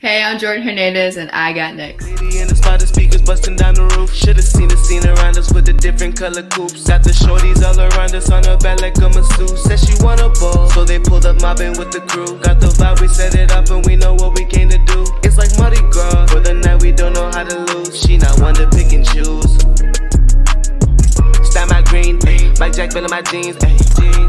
Hey, I'm Jordynn Hernandez, and I got next. Lady in the spot, the speakers busting down the roof. Should've seen the scene around us with the different color coupes. Got the shorties all around us on her back like a masseuse. Said she want a ball, so they pulled up mobbing with the crew. Got the vibe, we set it up, and we know what we came to do. It's like Mardi Gras, for the night we don't know how to lose. She not one to pick and choose. Style my green, ayy. Mike Jack filling my jeans, ayy.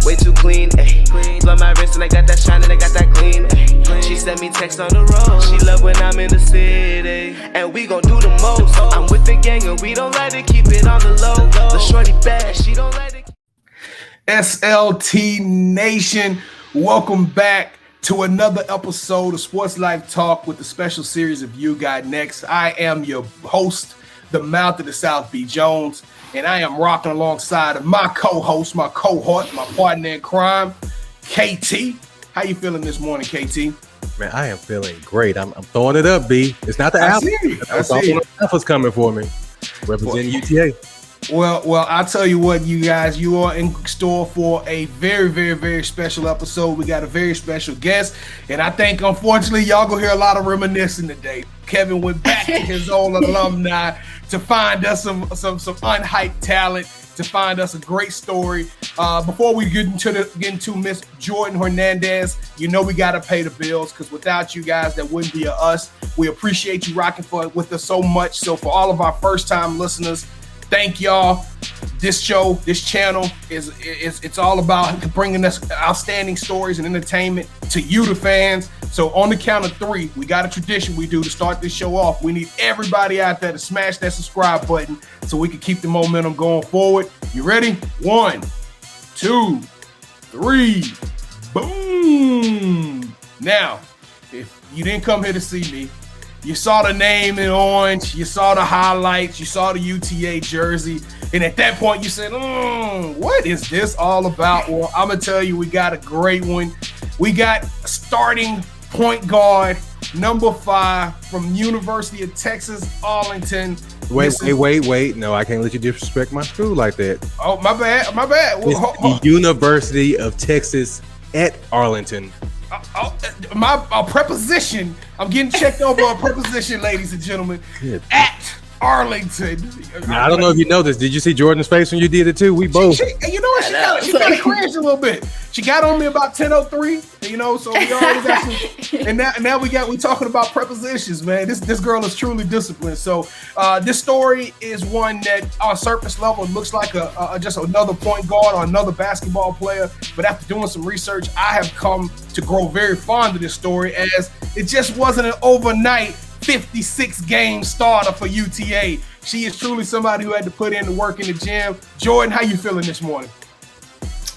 Way too clean, ayy. Blow my wrist and I got that shine and I got that clean, ayy. She sent me text on the road. She love when I'm in the city, and we gon' do the most. I'm with the gang and we don't like to keep it on the low. The shorty bad, she don't like to. SLT Nation, welcome back to another episode of Sports Life Talk with the special series of You Got Next. I am your host, the Mouth of the South, B. Jones, and I am rocking alongside of my co-host, my cohort, my partner in crime, KT. How you feeling this morning, KT? Man, I am feeling great. I'm throwing it up, B. It's not the alpha. I see. Alpha's coming for me. Representing UTA. Well, I'll tell you what, you guys, you are in store for a very, very, very special episode. We got a very special guest, and I think, unfortunately, y'all gonna hear a lot of reminiscing today. Kevin went back to his old alumni to find us some unhyped talent, to find us a great story. Before we get into Miss Jordynn Hernandez, you know we gotta pay the bills, because without you guys, there wouldn't be a us. We appreciate you rocking with us so much. So for all of our first-time listeners, thank y'all. This show, this channel it's all about bringing us outstanding stories and entertainment to you, the fans. So on the count of three, we got a tradition we do to start this show off. We need everybody out there to smash that subscribe button so we can keep the momentum going forward. You ready? 1, 2, 3, boom. Now, if you didn't come here to see me, you saw the name in orange, you saw the highlights, you saw the UTA jersey, and at that point you said, what is this all about? Well, I'm going to tell you, we got a great one. We got starting point guard, number 5 from University of Texas, Arlington. Wait. No, I can't let you disrespect my school like that. Oh, my bad. It's the University of Texas at Arlington. My preposition. I'm getting checked over a preposition, ladies and gentlemen. Good. At Arlington. Now, I don't know if you know this. Did you see Jordan's face when you did it too? We both. You know what? She kind of cringed a little bit. She got on me about 10:03. You know, so we always got some. And now we talking about prepositions, man. This girl is truly disciplined. So this story is one that on surface level looks like just another point guard or another basketball player. But after doing some research, I have come to grow very fond of this story, as it just wasn't an overnight 56-game starter for UTA. She is truly somebody who had to put in the work in the gym. Jordynn, how you feeling this morning?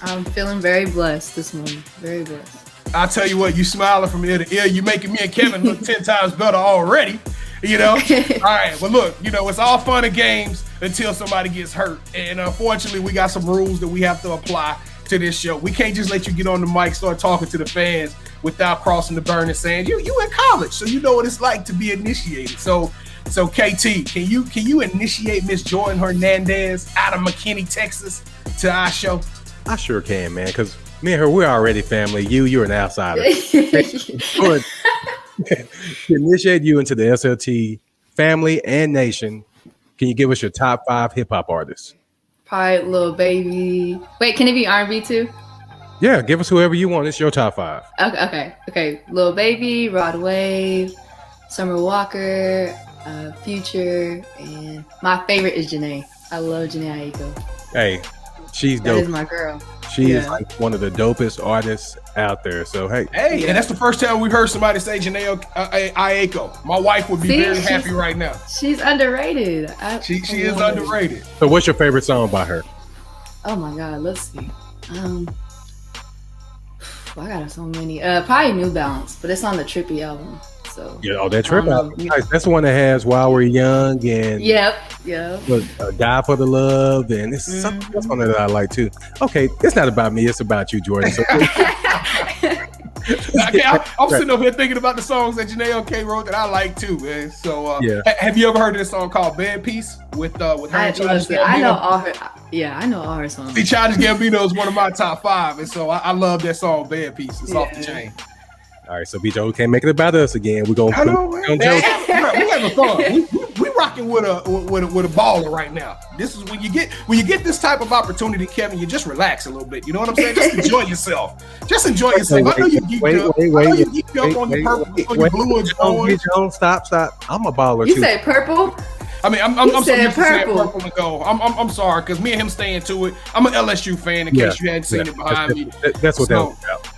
I'm feeling very blessed this morning. Very blessed. I'll tell you what, you smiling from ear to ear. You making me and Kevin look 10 times better already. You know? All right, well, look, it's all fun and games until somebody gets hurt. And unfortunately, we got some rules that we have to apply to this show. We can't just let you get on the mic, start talking to the fans without crossing the burning sand. You in college, so you know what it's like to be initiated. So KT, can you initiate Miss Jordynn Hernandez out of McKinney, Texas, to our show? I sure can, man, because me and her, we're already family. You're an outsider. To initiate you into the SLT family and nation, can you give us your top 5 hip-hop artists? Probably Lil Baby. Wait, can it be R&B too? Yeah, give us whoever you want. It's your top 5. Okay. Lil Baby, Rod Wave, Summer Walker, Future, and my favorite is Janae. I love Janae Aiko. Hey, she's dope. That is my girl. She is like one of the dopest artists out there. So hey, and that's the first time we heard somebody say Janae Aiko. My wife would be very happy right now. She's underrated. She is underrated. So what's your favorite song by her? Oh my God, let's see. I got so many. Probably New Balance, but it's on the Trippy album. So that Trip album. Nice. That's the one that has While We're Young and Die for the Love, and it's something else on there that I like too. Okay, it's not about me, it's about you, Jordynn. So I'm sitting over here thinking about the songs that Janae K wrote that I like too, man. So have you ever heard of this song called Bad Piece with her and Childish Gambino? I know all her. Yeah, I know all her songs. See, Childish Gambino is one of my top 5, and so I love that song Bad Piece. It's off the chain. All right, so B-Joe can't make it about us again. We're gonna I know, man. on Joe. We having fun. We rocking with a baller right now. This is when you get this type of opportunity, Kevin. You just relax a little bit. You know what I'm saying? Just enjoy yourself. Just enjoy yourself. I know you geeked up. I know you geeked up on your purple, on your blue and orange. B-Joe, stop. I'm a baller You too. say purple? I mean, I'm so used to saying purple and gold. I'm sorry, because me and him staying to it. I'm an LSU fan. In case you hadn't seen it behind me. That's what that was about.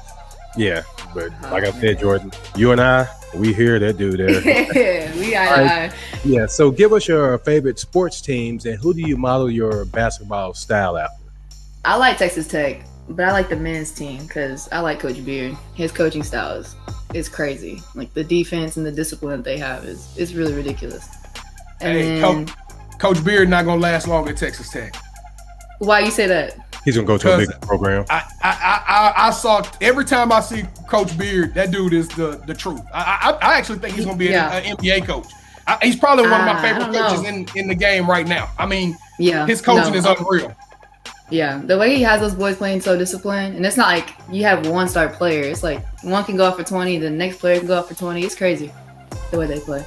Yeah, but like I said, Jordyn, you and I, we hear that dude there. We are. Yeah, so give us your favorite sports teams and who do you model your basketball style after? I like Texas Tech, but I like the men's team because I like Coach Beard. His coaching style is crazy. Like the defense and the discipline that they have is really ridiculous. And Coach Beard not gonna last long at Texas Tech. Why you say that? He's gonna go to a big program. I saw every time I see Coach Beard, that dude is the truth. I actually think he's gonna be an NBA coach. He's probably one of my favorite coaches in the game right now. I mean, his coaching is unreal. Yeah, the way he has those boys playing so disciplined, and it's not like you have one star player. It's like one can go off for 20, the next player can go off for 20. It's crazy the way they play.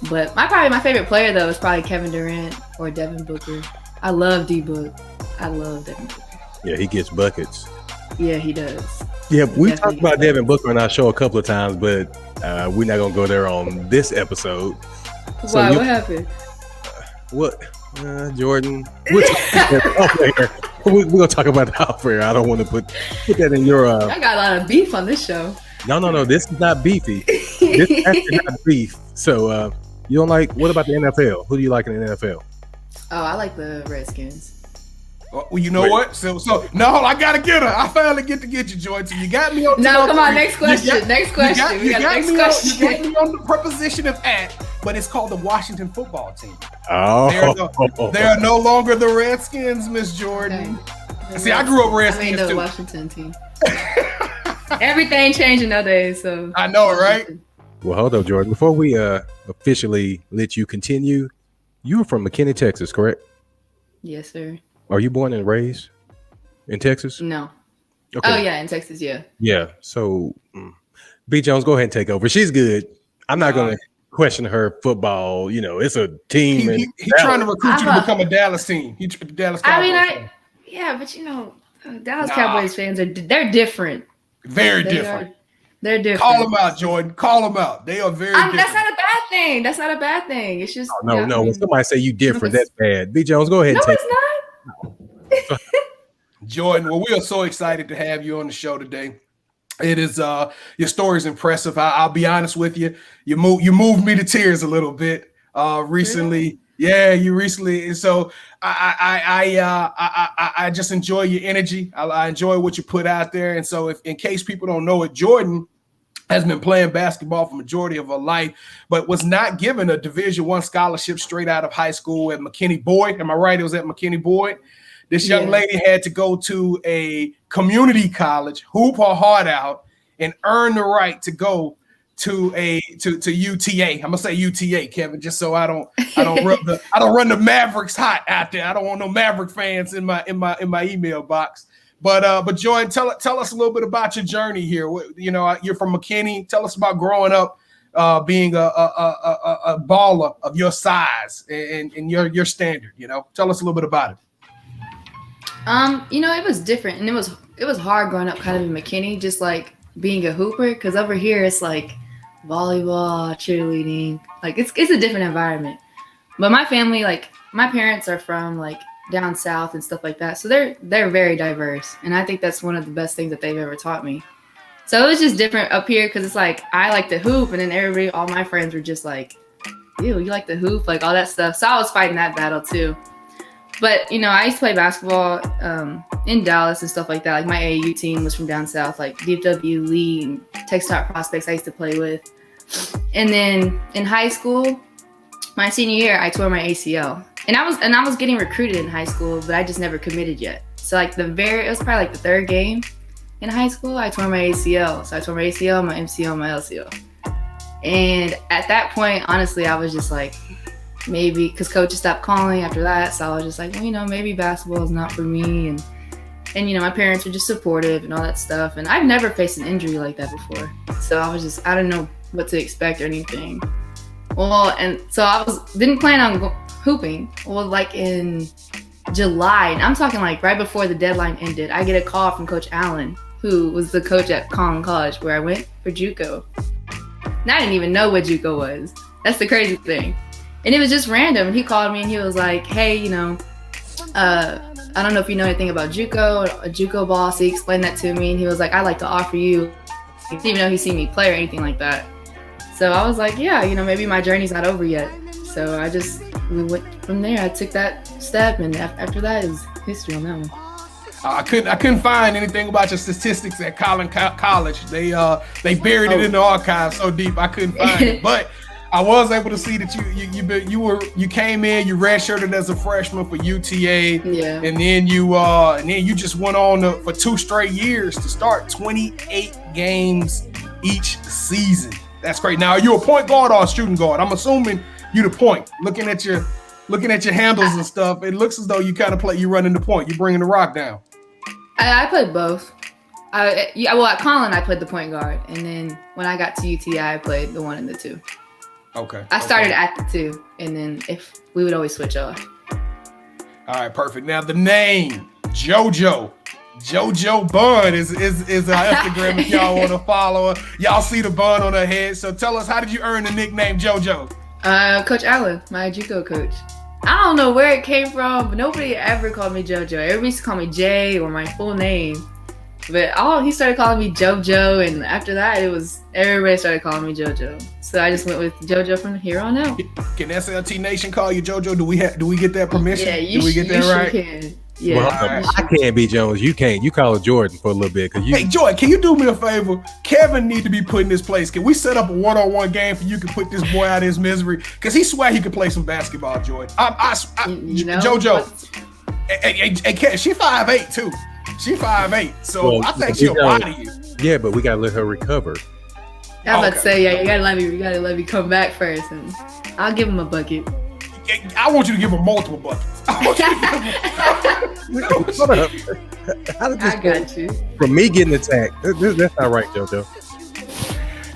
But my favorite player though is probably Kevin Durant or Devin Booker. I love D-Book. I love Devin Booker. Yeah, he gets buckets. Yeah, he does. Yeah, we talked about Devin Booker on our show a couple of times, but we're not gonna go there on this episode. Why? What happened? What, Jordyn? We're gonna talk about that off air. I don't want to put that in your. I got a lot of beef on this show. No. This is not beefy. This is actually not beef. So you don't like? What about the NFL? Who do you like in the NFL? Oh, I like the Redskins. Well, you know what? So no, I gotta get her. I finally get you, Joy. So you got me on. No, come on. Next question. You got me on the preposition of at, but it's called the Washington Football Team. Oh, they are no longer the Redskins, Miss Jordyn. Okay. See, I grew up Redskins the too. Washington team. Everything changing nowadays, so I know, right? Well, hold up, Jordyn. Before we officially let you continue, you were from McKinney, Texas, correct? Yes, sir. Are you born and raised in Texas? No. Okay. Oh, yeah, in Texas, yeah. Yeah. So, B. Jones, go ahead and take over. She's good. I'm not going to question her football. You know, it's a team. He's trying to recruit you to become a Dallas team. Dallas Cowboys. Yeah, but you know, Dallas Cowboys fans they're different. Very different. They're different. Call them out, Jordyn. Call them out. They are very different. That's not a bad thing. That's not a bad thing. It's just no. When somebody say you different, that's bad. B. Jones, go ahead. No, and take it's not. Jordyn, well, we are so excited to have you on the show today. It is your story is impressive. I'll be honest with you. You moved me to tears a little bit recently. Really? Yeah, you recently. And so I just enjoy your energy. I enjoy what you put out there. And so if in case people don't know it, Jordyn has been playing basketball for majority of her life, but was not given a Division I scholarship straight out of high school at McKinney Boyd. Am I right? It was at McKinney Boyd. This young lady had to go to a community college, hoop her heart out, and earn the right to go to UTA. I'm gonna say UTA, Kevin, just so I don't run the Mavericks hot out there. I don't want no Maverick fans in my email box. But Jordyn, tell us a little bit about your journey here. You know, you're from McKinney. Tell us about growing up, being a baller of your size and your standard. You know, tell us a little bit about it. You know, it was different, and it was hard growing up kind of in McKinney, just like being a hooper, because over here it's like volleyball, cheerleading, like it's a different environment. But my family, like my parents are from like down south and stuff like that, so they're very diverse, and I think that's one of the best things that they've ever taught me. So it was just different up here because it's like I like to hoop, and then all my friends were just like, ew, you like to hoop, like all that stuff. So I was fighting that battle too. But, you know, I used to play basketball in Dallas and stuff like that. Like, my AAU team was from down south, like DFW, Lee, and Texas Prospects I used to play with. And then in high school, my senior year, I tore my ACL. And I was getting recruited in high school, but I just never committed yet. So, like, it was probably, like, the third game in high school, I tore my ACL. So, I tore my ACL, my MCL, my LCL. And at that point, honestly, I was just like, maybe, because coaches stopped calling after that, so I was just like, well, you know, maybe basketball is not for me. And And, my parents were just supportive and all that stuff. And I've never faced an injury like that before. So I didn't know what to expect or anything. Well, and so didn't plan on hooping. Well, like in July, and I'm talking like right before the deadline ended, I get a call from Coach Allen, who was the coach at Collin College where I went for JUCO. And I didn't even know what JUCO was. That's the crazy thing. And it was just random. And he called me and he was like, hey, I don't know if you know anything about JUCO, a JUCO boss. He explained that to me, and he was like, I'd like to offer you. He didn't even know he'd seen me play or anything like that. So I was like, yeah, maybe my journey's not over yet. So we went from there. I took that step, and after that, it was history on that one. I couldn't find anything about your statistics at Collin College. They buried it in the archives so deep I couldn't find it. But I was able to see that you came in, you redshirted as a freshman for UTA, and then you just went on for 2 straight years to start 28 games each season. That's great. Now, are you a point guard or a shooting guard? I'm assuming you the point. Looking at your handles and stuff, it looks as though you kind of you running the point. You bringing the rock down. I played both. At Collin, I played the point guard, and then when I got to UTI, I played the 1 and the 2. Okay. I started at the 2, and then if we would always switch off. All right, perfect. Now the name Jojo Bun is our Instagram if y'all want to follow her. Y'all see the bun on her head. So tell us, how did you earn the nickname Jojo? Coach Allen, my JUCO coach. I don't know where it came from, but nobody ever called me Jojo. Everybody used to call me Jay or my full name. But he started calling me Jojo, and after that, everybody started calling me Jojo. So I just went with Jojo from here on out. Can SLT Nation call you Jojo? Do we get that permission? Yeah, do we get that right? Sure can. Yeah. Well, I can't be Jones. You can't. You call her Jordyn for a little bit. Hey, Joy, can you do me a favor? Kevin need to be put in this place. Can we set up a one-on-one game for you can put this boy out of his misery? Because he swear he could play some basketball, Joy. Jojo. And she 5'8" too. She 5'8", so I think she'll body you. Yeah, but we gotta let her recover. I was about to say, you gotta let me come back first, and I'll give him a bucket. I want you to give him multiple buckets. Shut up. I got you. From me getting attacked, that's not right, Jojo.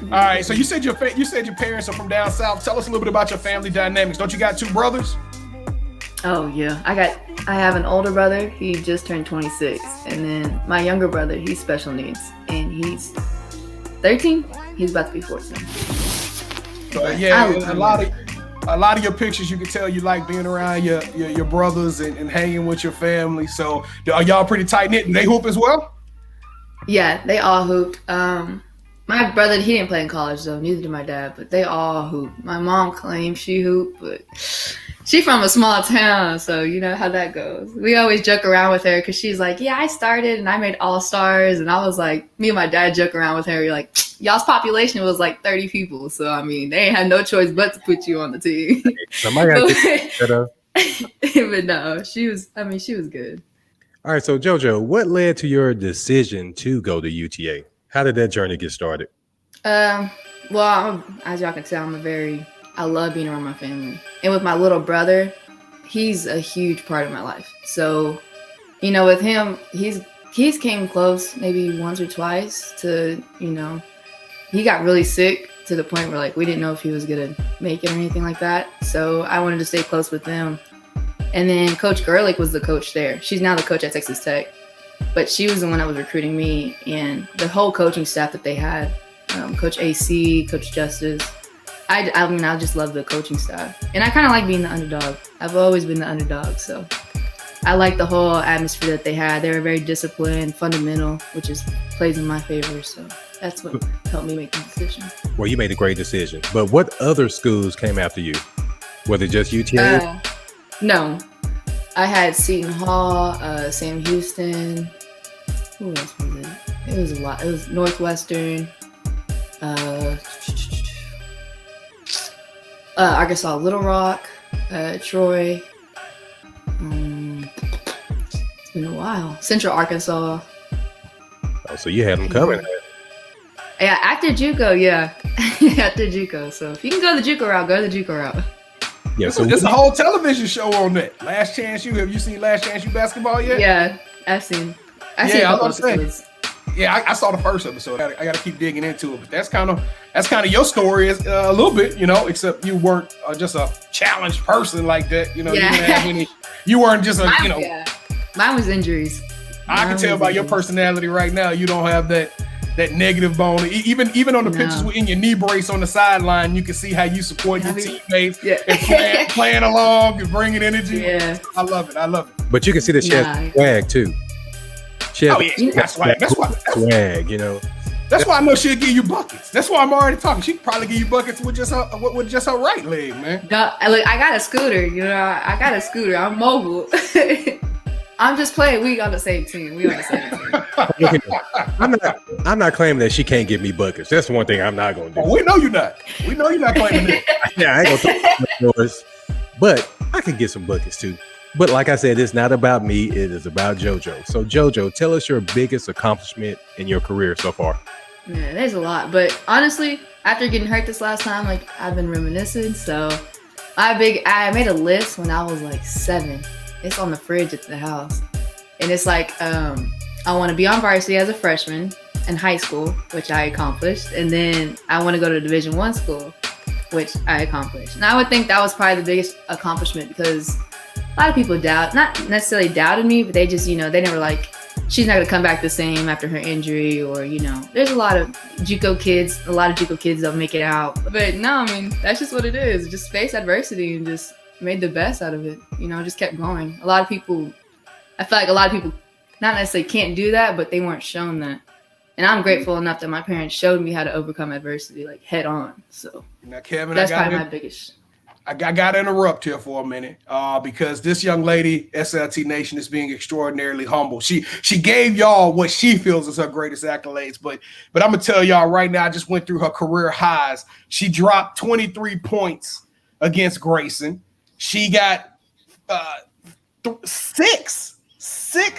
All right, so you said your parents are from down south. Tell us a little bit about your family dynamics. Don't you got 2 brothers? Oh yeah, I have an older brother. He just turned 26, and then my younger brother. He's special needs, and he's 13. He's about to be 14. A lot of your pictures, you can tell you like being around your brothers and hanging with your family. So are y'all pretty tight knit? Do they hoop as well? Yeah, they all hooped. My brother, he didn't play in college though. Neither did my dad, but they all hooped. My mom claims she hooped, but she from a small town, so you know how that goes. We always joke around with her because she's like, yeah, I started and I made all-stars. And I was like, me and my dad joke around with her. You're like, y'all's population was like 30 people. So, I mean, they ain't had no choice but to put you on the team. Somebody got to get up. But no, she was good. All right, so Jojo, what led to your decision to go to UTA? How did that journey get started? Well, as y'all can tell, I love being around my family. And with my little brother, he's a huge part of my life. So, with him, he's came close maybe once or twice to, he got really sick to the point where we didn't know if he was going to make it or anything like that. So I wanted to stay close with them. And then Coach Gerlich was the coach there. She's now the coach at Texas Tech. But she was the one that was recruiting me, and the whole coaching staff that they had, Coach AC, Coach Justice. I just love the coaching staff. And I kind of like being the underdog. I've always been the underdog, so I like the whole atmosphere that they had. They were very disciplined, fundamental, which plays in my favor. So that's what helped me make the decision. Well, you made a great decision. But what other schools came after you? Was it just UTA? No. I had Seton Hall, Sam Houston. Who else was it? It was a lot. It was Northwestern, Arkansas Little Rock, Troy. It's been a while. Central Arkansas. Oh, so you had them coming. Yeah, after JUCO, yeah. After JUCO. So if you can go the JUCO route, go the JUCO route. Yeah, so there's a whole television show on that. Last Chance U. Have you seen Last Chance U basketball yet? Yeah, I've seen. I see I both was saying. episodes. Yeah, I saw the first episode. I got to keep digging into it, but that's kind of your story is a little bit, except you weren't just a challenged person like that. You didn't have any. You weren't just a, Yeah. Mine was injuries. I can tell by your personality right now, you don't have that negative bone. Even on the pictures in your knee brace on the sideline, you can see how you support your teammates and playing along and bringing energy. Yeah, I love it. But you can see that she has swag too. That's why. Swag, That's why I know she'll give you buckets. That's why I'm already talking. She can probably give you buckets with just her right leg, man. Look, I got a scooter. I got a scooter. I'm mobile. I'm just playing. We on the same team. I'm not claiming that she can't give me buckets. That's one thing I'm not gonna do. Oh, we know you're not. We know you're not claiming that. Yeah, I ain't gonna talk about yours, but I can get some buckets too. But like I said, it's not about me. It is about JoJo. So JoJo, tell us your biggest accomplishment in your career so far. Yeah, there's a lot. But honestly, after getting hurt this last time, I've been reminiscing. So I made a list when I was 7. It's on the fridge at the house. And it's I want to be on varsity as a freshman in high school, which I accomplished. And then I want to go to Division I school, which I accomplished. And I would think that was probably the biggest accomplishment because a lot of people not necessarily doubted me, but they just, they never she's not going to come back the same after her injury or, there's a lot of JUCO kids don't make it out. But no, that's just what it is. Just face adversity and just made the best out of it, just kept going. I feel like a lot of people not necessarily can't do that, but they weren't shown that. And I'm grateful enough that my parents showed me how to overcome adversity, head on. So now, Kevin, that's probably my biggest. I got to interrupt here for a minute because this young lady, SLT Nation, is being extraordinarily humble. She gave y'all what she feels is her greatest accolades, but I'm going to tell y'all right now, I just went through her career highs. She dropped 23 points against Grayson. She got 6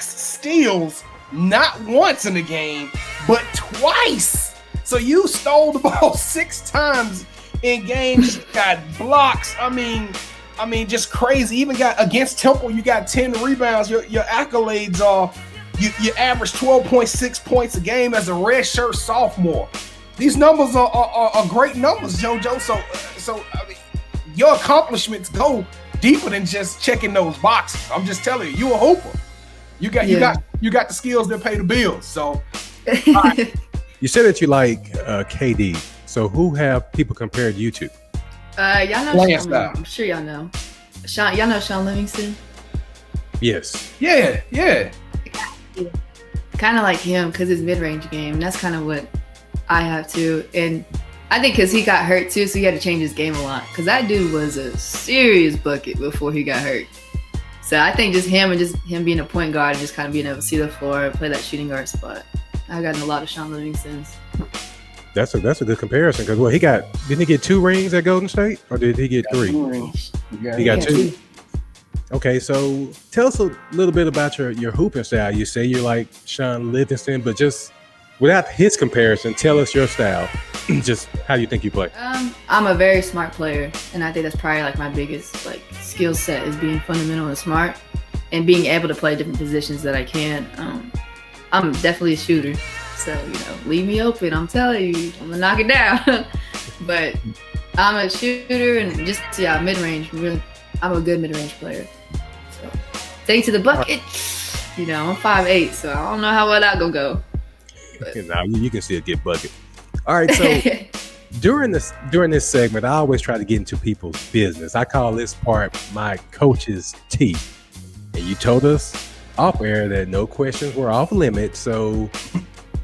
steals, not once in the game, but twice. So you stole the ball 6 times in games. She got blocks. Just crazy. Even got against Temple, you got 10 rebounds. Your accolades are you average 12.6 points a game as a redshirt sophomore. These numbers are great numbers, JoJo. So your accomplishments go deeper than just checking those boxes. I'm just telling you, a hooper. You got the skills that pay the bills. So right. You said that you like KD. So who have people compared you to? Y'all know Sean, I'm sure y'all know. Y'all know Sean Livingston? Yes. Yeah. Kind of like him because his mid-range game. That's kind of what I have too. And I think because he got hurt too, so he had to change his game a lot. Because that dude was a serious bucket before he got hurt. So I think just him being a point guard and just kind of being able to see the floor and play that shooting guard spot. I've gotten a lot of Sean Livingstons. That's a good comparison because didn't he get 2 rings at Golden State or did he get 3? 2 rings. He got 2. Okay, so tell us a little bit about your hooping style. You say you're like Sean Livingston, but just without his comparison, tell us your style. Just how you think you play. I'm a very smart player, and I think that's probably my biggest skill set is being fundamental and smart, and being able to play different positions that I can. I'm definitely a shooter, so leave me open. I'm telling you, I'm gonna knock it down. But I'm a shooter and just mid-range. Really, I'm a good mid-range player. So take to the bucket. I'm 5'8", so I don't know how well that gonna go. Now you can still get bucket. All right, so during this segment, I always try to get into people's business. I call this part my coach's tea. And you told us off air that no questions were off limits. So,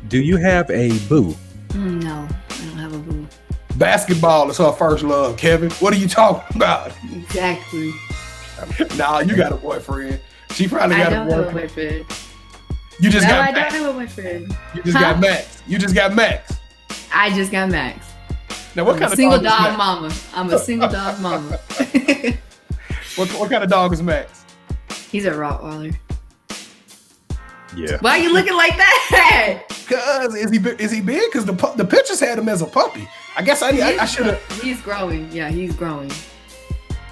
do you have a boo? No, I don't have a boo. Basketball is her first love, Kevin. What are you talking about? Exactly. Nah, you got a boyfriend. She probably got a boyfriend. Have a boyfriend. You just got I Max. don't have a boyfriend. You just got Max. You just got Max. I just got Max. Now, what kind of single dog dog mama? I'm a single dog mama. What kind of dog is Max? He's a Rottweiler. Yeah. Why are you looking like that? Cause is he big? Because the pictures had him as a puppy. I guess I should have. He's growing. Yeah, he's growing.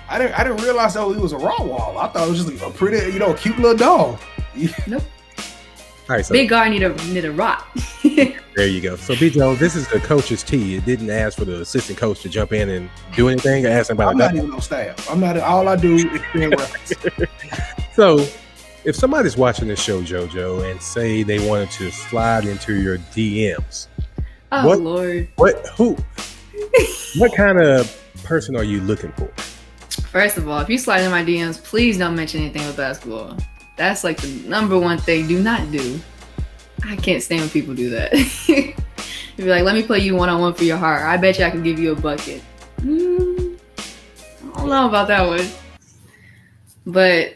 I didn't realize though he was a Rottweiler. I thought it was just a pretty, cute little dog. Nope. All right, so Big guard need a rock. there you go. So, B. Jones, this is the coach's tee. It didn't ask for the assistant coach to jump in and do anything or ask him about I'm not even on staff. I'm not. All I do is stand reference. So, if somebody's watching this show, JoJo, and say they wanted to slide into your DMs, Oh Lord. What kind of person are you looking for? First of all, if you slide in my DMs, please don't mention anything with basketball. That's like the number one thing. Do not do. I can't stand when people do that. You'd be like, let me play you one-on-one for your heart. I bet you I can give you a bucket. I don't know about that one. But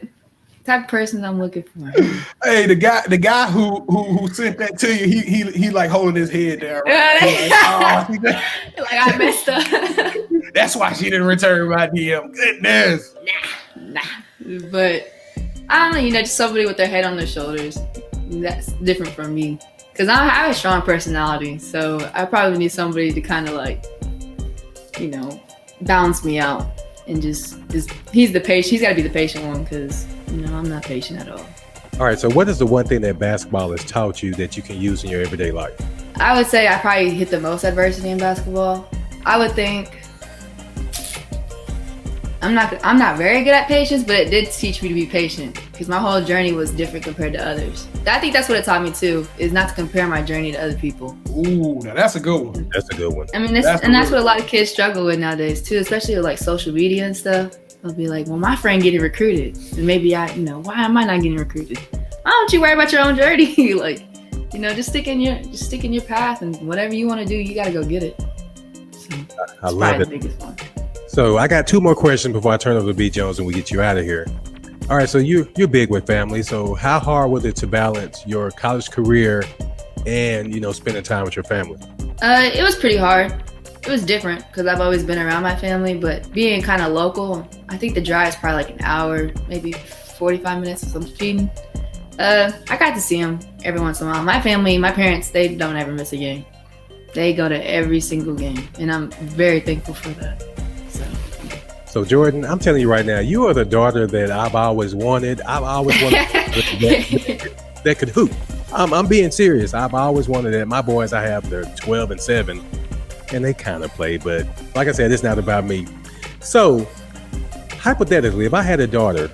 type of person I'm looking for. Hey, the guy who sent that to you, he like holding his head down. Right? Like I messed up. That's why she didn't return my DM. Goodness. Nah. But I don't know, just somebody with their head on their shoulders. That's different from me. Because I have a strong personality. So I probably need somebody to kind of like, balance me out. And just he's the patient. He's got to be the patient one because, I'm not patient at all. All right. So what is the one thing that basketball has taught you that you can use in your everyday life? I would say I probably hit the most adversity in basketball. I would think I'm not very good at patience, but it did teach me to be patient because my whole journey was different compared to others. I think that's what it taught me too, is not to compare my journey to other people. Ooh, now that's a good one. That's a good one. I mean, that's what a lot of kids struggle with nowadays too, especially with like social media and stuff. They'll be like, well, my friend getting recruited, and maybe why am I not getting recruited? Why don't you worry about your own journey? Like, just stick in your path, and whatever you want to do, you got to go get it. So, I love it. The biggest one. So I got two more questions before I turn over to B. Jones and we get you out of here. All right, so you're big with family. So how hard was it to balance your college career and, spending time with your family? It was pretty hard. It was different because I've always been around my family, but being kind of local, I think the drive is probably like an hour, maybe 45 minutes if I'm speeding. I got to see them every once in a while. My family, my parents, they don't ever miss a game. They go to every single game, and I'm very thankful for that. So Jordyn, I'm telling you right now, you are the daughter that I've always wanted. I've always wanted that could hoop. I'm being serious. I've always wanted that. My boys, I have, they're 12 and 7, and they kind of play. But like I said, it's not about me. So hypothetically, if I had a daughter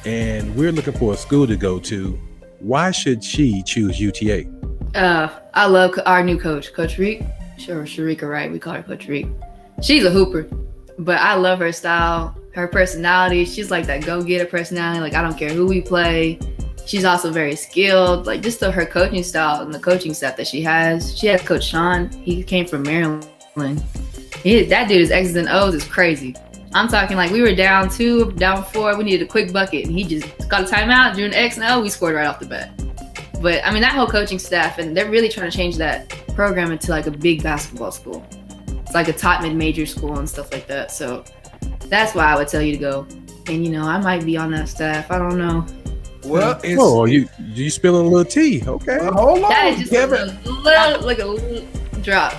and we're looking for a school to go to, why should she choose UTA? I love our new coach, Coach Reek. Sure, Sharika, right? We call her Coach Reek. She's a hooper. But I love her style, her personality. She's like that go-getter personality. Like, I don't care who we play. She's also very skilled. Like, just her coaching style and the coaching staff that she has. She has Coach Sean. He came from Maryland. That dude's X's and O's is crazy. I'm talking like we were down 2, down 4. We needed a quick bucket. And he just got a timeout, drew an X and O. We scored right off the bat. But, I mean, that whole coaching staff, and they're really trying to change that program into like a big basketball school. It's like a top mid-major school and stuff like that. So that's why I would tell you to go. And, I might be on that staff. I don't know. Well, you spilling a little tea. Okay. Hold on, that is just Kevin. a little drop.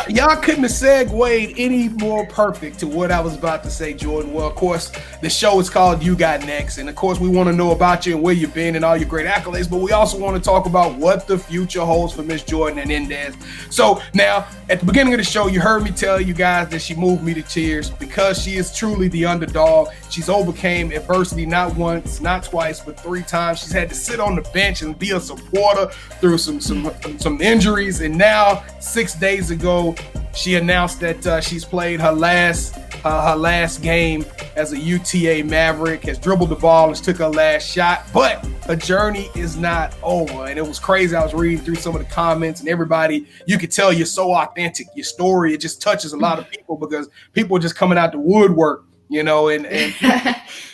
Y'all couldn't have segued any more perfect to what I was about to say, Jordyn. Well, of course, the show is called You Got Next. And, of course, we want to know about you and where you've been and all your great accolades. But we also want to talk about what the future holds for Miss Jordyn Hernandez. So, now, at the beginning of the show, you heard me tell you guys that she moved me to tears because she is truly the underdog. She's overcame adversity not once, not twice, but 3 times. She's had to sit on the bench and be a supporter through some injuries. And now, 6 days ago, she announced that she's played her last game as a UTA Maverick, has dribbled the ball, has took her last shot, but her journey is not over. And it was crazy. I was reading through some of the comments, and everybody, you could tell you're so authentic. Your story, it just touches a lot of people because people are just coming out the woodwork,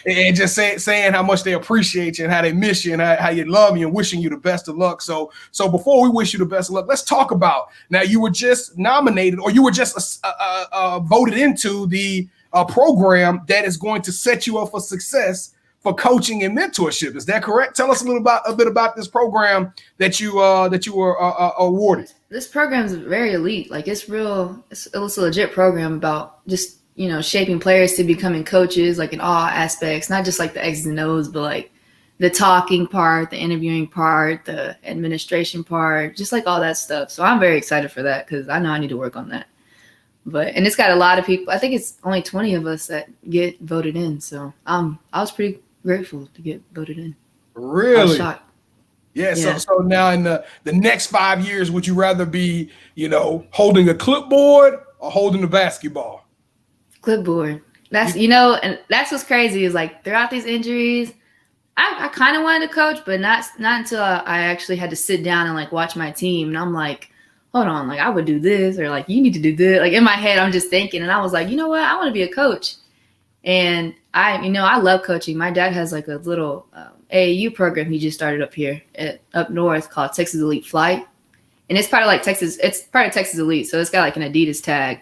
and just saying how much they appreciate you and how they miss you and how you love you and wishing you the best of luck. So before we wish you the best of luck, let's talk about, now you were just nominated, or you were just voted into the program that is going to set you up for success for coaching and mentorship. Is that correct? Tell us a bit about this program that you were awarded. This program is very elite. Like, it's a legit program about just shaping players to becoming coaches, like in all aspects, not just like the X's and O's, but like the talking part, the interviewing part, the administration part, just like all that stuff. So I'm very excited for that because I know I need to work on that. And it's got a lot of people. I think it's only 20 of us that get voted in. So I was pretty grateful to get voted in. Really? I was shocked. Yeah. So now in the next 5 years, would you rather be, holding a clipboard or holding a basketball? Clipboard. That's, and that's what's crazy is like throughout these injuries, I kind of wanted to coach, but not until I actually had to sit down and like watch my team. And I'm like, hold on, like I would do this, or like you need to do this. Like in my head, I'm just thinking, and I was like, you know what? I want to be a coach. And I love coaching. My dad has like a little AAU program he just started up here up north called Texas Elite Flight. And it's part of Texas Elite. So it's got like an Adidas tag.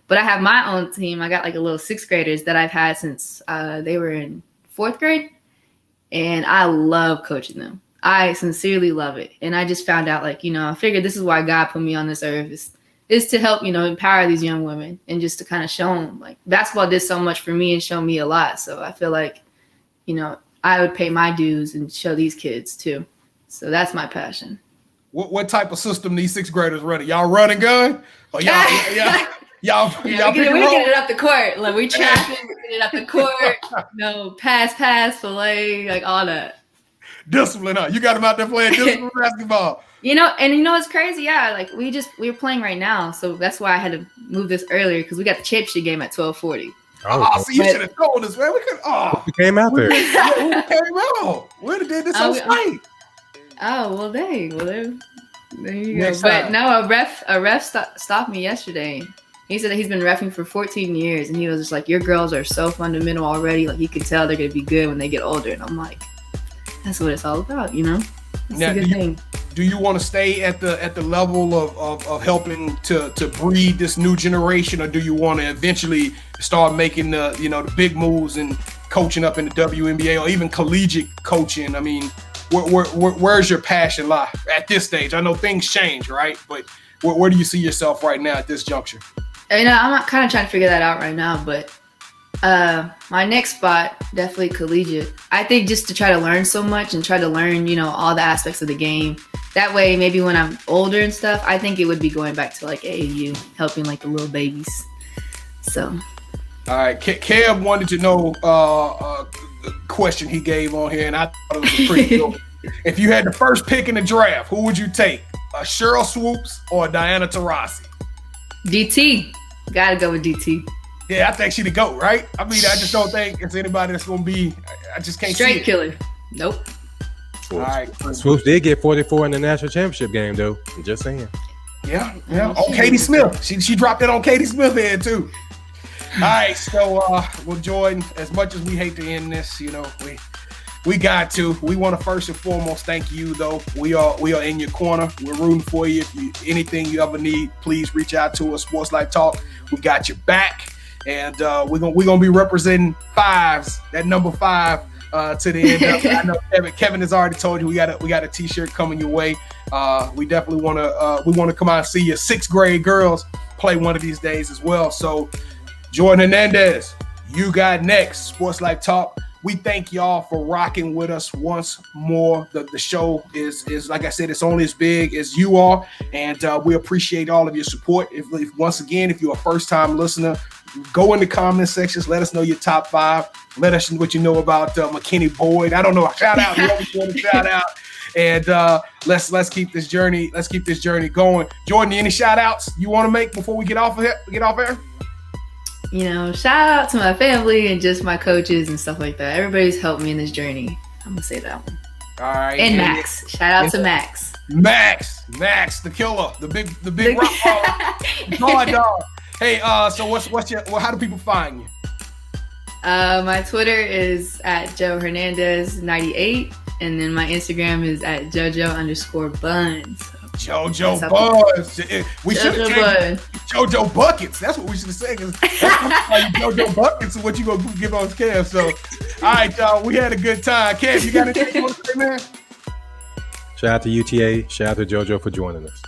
But I have my own team. I got like a little sixth graders that I've had since they were in fourth grade. And I love coaching them. I sincerely love it. And I just found out like, I figured this is why God put me on this earth is to help, empower these young women and just to kind of show them like basketball did so much for me and show me a lot. So I feel like, I would pay my dues and show these kids too. So that's my passion. What type of system these sixth graders running? Y'all run and gun? Or y'all we get it up the court. Like we trapping, we get it up the court. Pass, fillet, like all that. Discipline, huh? You got them out there playing discipline basketball. It's crazy. Yeah, like we were playing right now, so that's why I had to move this earlier because we got the championship game at 12:40. So you should have told us, man. We could. We came out there. We came out. We'd have did this on site. Oh well, there you go. Next But time. no, a ref stopped me yesterday. He said that he's been reffing for 14 years, and he was just like, "Your girls are so fundamental already. Like you can tell they're gonna be good when they get older." And I'm like, "That's what it's all about, That's now, a good thing." Do you want to stay at the level of helping to breed this new generation, or do you want to eventually start making the big moves and coaching up in the WNBA or even collegiate coaching? I mean, where's your passion lie at this stage? I know things change, right? But where do you see yourself right now at this juncture? I'm kind of trying to figure that out right now, but my next spot, definitely collegiate. I think just to try to learn so much and try to learn, all the aspects of the game. That way, maybe when I'm older and stuff, I think it would be going back to like AAU, helping like the little babies. So. All right. Kev wanted to know the question he gave on here, and I thought it was a pretty good one. If you had the first pick in the draft, who would you take? A Cheryl Swoops or a Diana Taurasi? DT. Gotta go with DT. Yeah, I think she the GOAT, right? I mean, I just don't think it's anybody that's going to be – I just can't see it. Straight killer. Nope. All right. Swoops did get 44 in the national championship game, though. I'm just saying. Yeah. On Katie Smith. She dropped it on Katie Smith head, too. All right. So, well, Jordyn, as much as we hate to end this, we got to. We want to first and foremost thank you, though. We are in your corner. We're rooting for you. If anything you ever need, please reach out to us. Sports Life Talk. We got your back. And we're gonna be representing fives, that number 5 to the end. I know Kevin has already told you we got a T-shirt coming your way. We definitely want to come out and see your 6th grade girls play one of these days as well. So, Jordynn Hernandez, you got next. Sports Life Talk. We thank y'all for rocking with us once more. The show is like I said, it's only as big as you are, and we appreciate all of your support. If once again, if you're a first-time listener, go in the comment sections. Let us know your top 5. Let us know what you know about McKinney Boyd. I don't know. Shout out whoever you want to shout out. And let's keep this journey. Let's keep this journey going. Jordyn, any shout outs you want to make before we get off air? Shout out to my family and just my coaches and stuff like that. Everybody's helped me in this journey. I'm gonna say that one. All right. And Max. Shout out to Max. Max, the killer, the big rock baller, dog. Hey, so how do people find you? My Twitter is at Joe Hernandez 98, and then my Instagram is at Jojo_Buns. Jojo Buns. We should have changed Jojo Buckets. That's what we should have said. Jojo Buckets is what you gonna give on Kev. So, all right, y'all. We had a good time. Kev, you got anything you want to say, man? Shout out to UTA. Shout out to Jojo for joining us.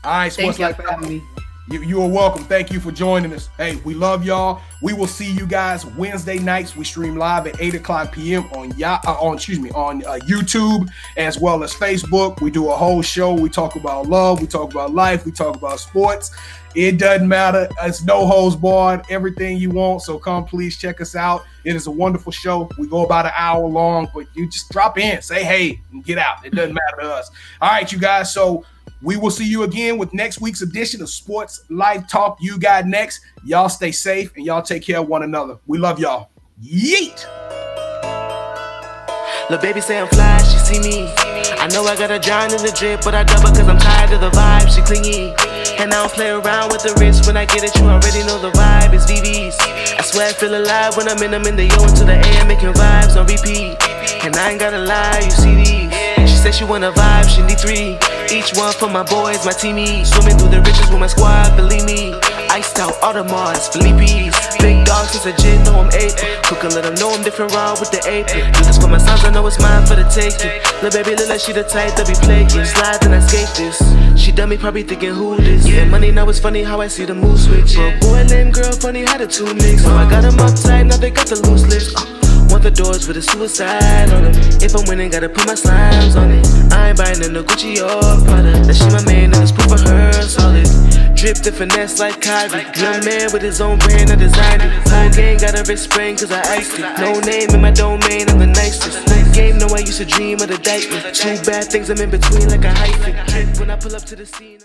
All right, Thank you for having me. You are welcome. Thank you for joining us. Hey, we love y'all. We will see you guys Wednesday nights. We stream live at 8:00 p.m. on YouTube as well as Facebook. We do a whole show. We talk about love. We talk about life. We talk about sports. It doesn't matter. It's no holds barred. Everything you want. So come, please check us out. It is a wonderful show. We go about an hour long, but you just drop in, say hey, and get out. It doesn't matter to us. All right, you guys. So we will see you again with next week's edition of Sports Life Talk. You got next. Y'all stay safe and y'all take care of one another. We love y'all. Yeet. Lil' baby say I'm fly, she see me. I know I gotta drown in the drip, but I double cause I'm tired of the vibe, she clingy. And I don't play around with the wrist, when I get it, you already know the vibe, it's VVs. I swear I feel alive when I'm in the yo into the AM, making vibes on repeat. And I ain't gotta lie, you see these. She said she wanna vibe, she need 3. Each one for my boys, my teamies. Swimming through the riches with my squad, believe me. Iced out Audemars, Philippi's. Big dog since a jit, know I'm 8. Cook and let them know I'm different raw with the apron. Do this for my sons, I know it's mine for the taking. Lil' baby look like she the type that be playing. Slide and I skate this. She done me probably thinking who this. Yeah, money now it's funny how I see the mood switch. But boy, lame girl, funny how the two mix. So I got them uptight, now they got the loose lips. Want the doors with a suicide on them. If I'm winning, gotta put my slimes on it. I ain't buying in the Gucci or Prada. That she my man and it's proof for her solid. Dripped and finesse like Kyrie. Young man with his own brand, I designed it. Whole gang got a wrist spring cause I iced it. No name in my domain, I'm the nicest. Game, know I used to dream of the diamond. 2 bad things I'm in between like a hyphen. When I pull up to the scene.